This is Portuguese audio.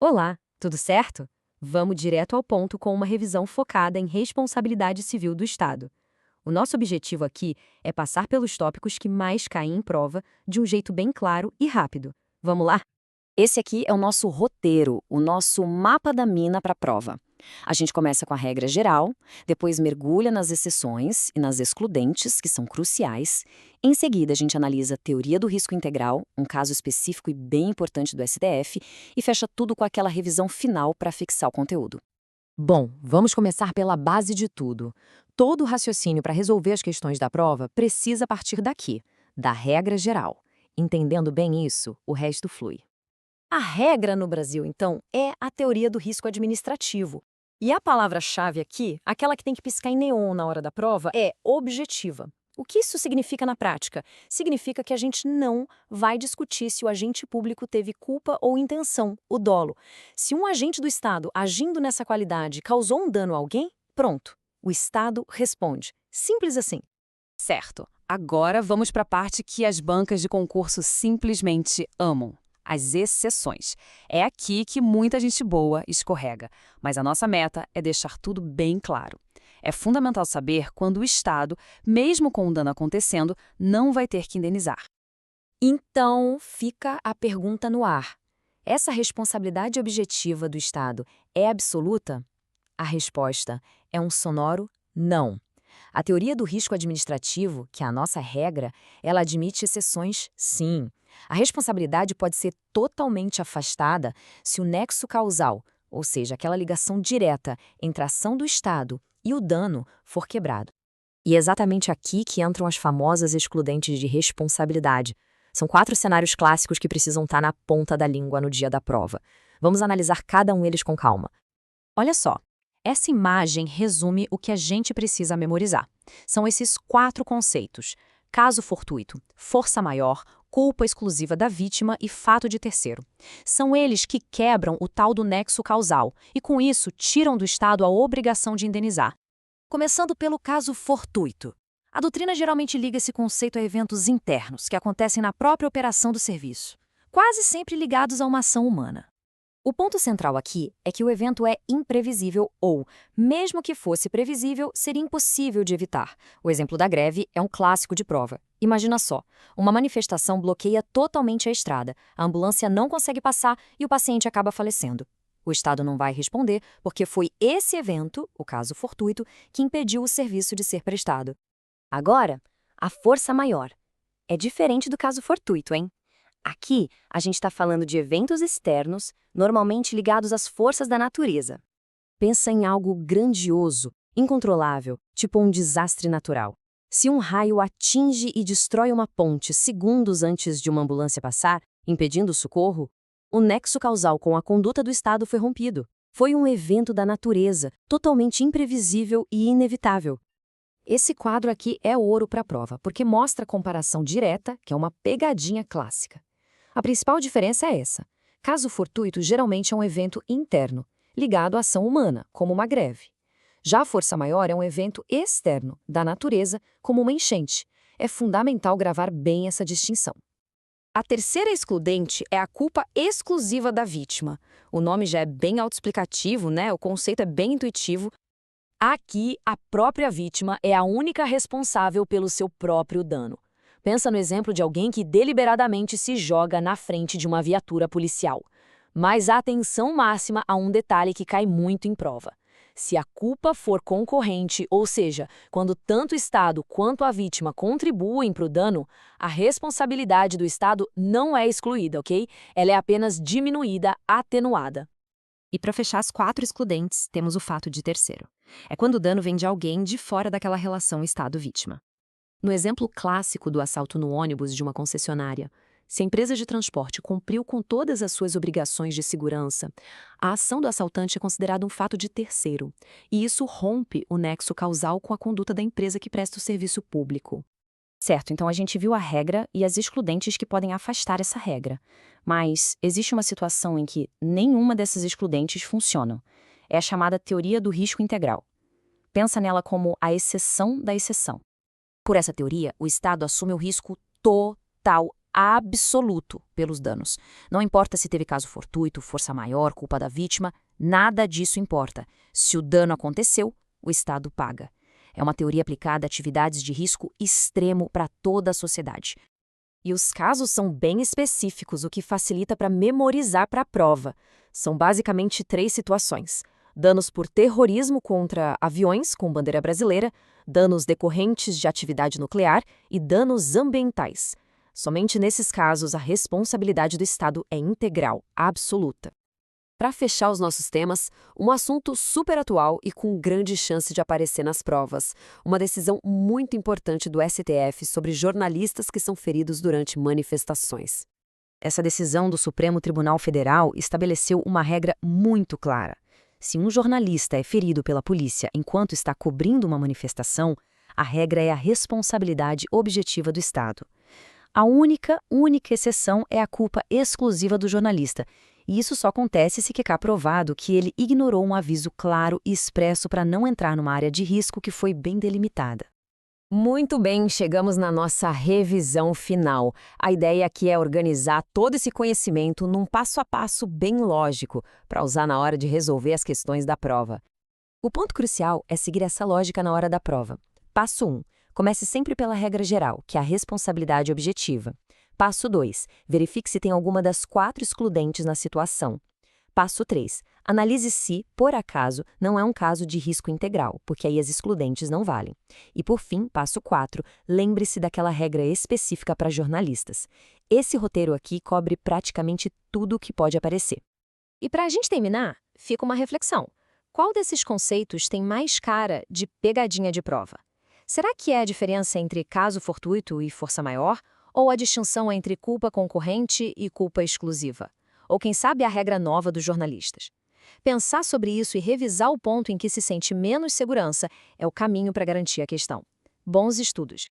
Olá, tudo certo? Vamos direto ao ponto com uma revisão focada em responsabilidade civil do Estado. O nosso objetivo aqui é passar pelos tópicos que mais caem em prova de um jeito bem claro e rápido. Vamos lá? Esse aqui é o nosso roteiro, o nosso mapa da mina para a prova. A gente começa com a regra geral, depois mergulha nas exceções e nas excludentes, que são cruciais. Em seguida, a gente analisa a teoria do risco integral, um caso específico e bem importante do STF, e fecha tudo com aquela revisão final para fixar o conteúdo. Bom, vamos começar pela base de tudo. Todo o raciocínio para resolver as questões da prova precisa partir daqui, da regra geral. Entendendo bem isso, o resto flui. A regra no Brasil, então, é a teoria do risco administrativo. E a palavra-chave aqui, aquela que tem que piscar em neon na hora da prova, é objetiva. O que isso significa na prática? Significa que a gente não vai discutir se o agente público teve culpa ou intenção, o dolo. Se um agente do Estado, agindo nessa qualidade, causou um dano a alguém, pronto, o Estado responde. Simples assim. Certo. Agora vamos para a parte que as bancas de concurso simplesmente amam. As exceções. É aqui que muita gente boa escorrega, mas a nossa meta é deixar tudo bem claro. É fundamental saber quando o Estado, mesmo com o dano acontecendo, não vai ter que indenizar. Então, fica a pergunta no ar. Essa responsabilidade objetiva do Estado é absoluta? A resposta é um sonoro não. A teoria do risco administrativo, que é a nossa regra, ela admite exceções, sim. A responsabilidade pode ser totalmente afastada se o nexo causal, ou seja, aquela ligação direta entre a ação do Estado e o dano, for quebrado. E é exatamente aqui que entram as famosas excludentes de responsabilidade. São 4 cenários clássicos que precisam estar na ponta da língua no dia da prova. Vamos analisar cada um deles com calma. Olha só, essa imagem resume o que a gente precisa memorizar. São esses 4 conceitos: caso fortuito, força maior, culpa exclusiva da vítima e fato de terceiro. São eles que quebram o tal do nexo causal e, com isso, tiram do Estado a obrigação de indenizar. Começando pelo caso fortuito. A doutrina geralmente liga esse conceito a eventos internos que acontecem na própria operação do serviço, quase sempre ligados a uma ação humana. O ponto central aqui é que o evento é imprevisível ou, mesmo que fosse previsível, seria impossível de evitar. O exemplo da greve é um clássico de prova. Imagina só, uma manifestação bloqueia totalmente a estrada, a ambulância não consegue passar e o paciente acaba falecendo. O Estado não vai responder porque foi esse evento, o caso fortuito, que impediu o serviço de ser prestado. Agora, a força maior. É diferente do caso fortuito, hein? Aqui, a gente está falando de eventos externos, normalmente ligados às forças da natureza. Pensa em algo grandioso, incontrolável, tipo um desastre natural. Se um raio atinge e destrói uma ponte segundos antes de uma ambulância passar, impedindo o socorro, o nexo causal com a conduta do Estado foi rompido. Foi um evento da natureza, totalmente imprevisível e inevitável. Esse quadro aqui é ouro para a prova, porque mostra a comparação direta, que é uma pegadinha clássica. A principal diferença é essa. Caso fortuito geralmente é um evento interno, ligado à ação humana, como uma greve. Já a força maior é um evento externo, da natureza, como uma enchente. É fundamental gravar bem essa distinção. A terceira excludente é a culpa exclusiva da vítima. O nome já é bem autoexplicativo, né? O conceito é bem intuitivo. Aqui, a própria vítima é a única responsável pelo seu próprio dano. Pensa no exemplo de alguém que deliberadamente se joga na frente de uma viatura policial. Mas atenção máxima a um detalhe que cai muito em prova. Se a culpa for concorrente, ou seja, quando tanto o Estado quanto a vítima contribuem para o dano, a responsabilidade do Estado não é excluída, ok? Ela é apenas diminuída, atenuada. E para fechar as 4 excludentes, temos o fato de terceiro. É quando o dano vem de alguém de fora daquela relação Estado-vítima. No exemplo clássico do assalto no ônibus de uma concessionária, se a empresa de transporte cumpriu com todas as suas obrigações de segurança, a ação do assaltante é considerada um fato de terceiro, e isso rompe o nexo causal com a conduta da empresa que presta o serviço público. Certo, então a gente viu a regra e as excludentes que podem afastar essa regra. Mas existe uma situação em que nenhuma dessas excludentes funcionam. É a chamada teoria do risco integral. Pensa nela como a exceção da exceção. Por essa teoria, o Estado assume o risco total, absoluto pelos danos. Não importa se teve caso fortuito, força maior, culpa da vítima, nada disso importa. Se o dano aconteceu, o Estado paga. É uma teoria aplicada a atividades de risco extremo para toda a sociedade. E os casos são bem específicos, o que facilita para memorizar para a prova. São basicamente 3 situações: danos por terrorismo contra aviões com bandeira brasileira, danos decorrentes de atividade nuclear e danos ambientais. Somente nesses casos a responsabilidade do Estado é integral, absoluta. Para fechar os nossos temas, um assunto super atual e com grande chance de aparecer nas provas. Uma decisão muito importante do STF sobre jornalistas que são feridos durante manifestações. Essa decisão do Supremo Tribunal Federal estabeleceu uma regra muito clara. Se um jornalista é ferido pela polícia enquanto está cobrindo uma manifestação, a regra é a responsabilidade objetiva do Estado. A única exceção é a culpa exclusiva do jornalista. E isso só acontece se ficar provado que ele ignorou um aviso claro e expresso para não entrar numa área de risco que foi bem delimitada. Muito bem, chegamos na nossa revisão final. A ideia aqui é organizar todo esse conhecimento num passo a passo bem lógico, para usar na hora de resolver as questões da prova. O ponto crucial é seguir essa lógica na hora da prova. Passo 1. Comece sempre pela regra geral, que é a responsabilidade objetiva. Passo 2. Verifique se tem alguma das 4 excludentes na situação. Passo 3. Analise se, por acaso, não é um caso de risco integral, porque aí as excludentes não valem. E por fim, passo 4. Lembre-se daquela regra específica para jornalistas. Esse roteiro aqui cobre praticamente tudo o que pode aparecer. E para a gente terminar, fica uma reflexão. Qual desses conceitos tem mais cara de pegadinha de prova? Será que é a diferença entre caso fortuito e força maior? Ou a distinção entre culpa concorrente e culpa exclusiva? Ou quem sabe a regra nova dos jornalistas? Pensar sobre isso e revisar o ponto em que se sente menos segurança é o caminho para garantir a questão. Bons estudos!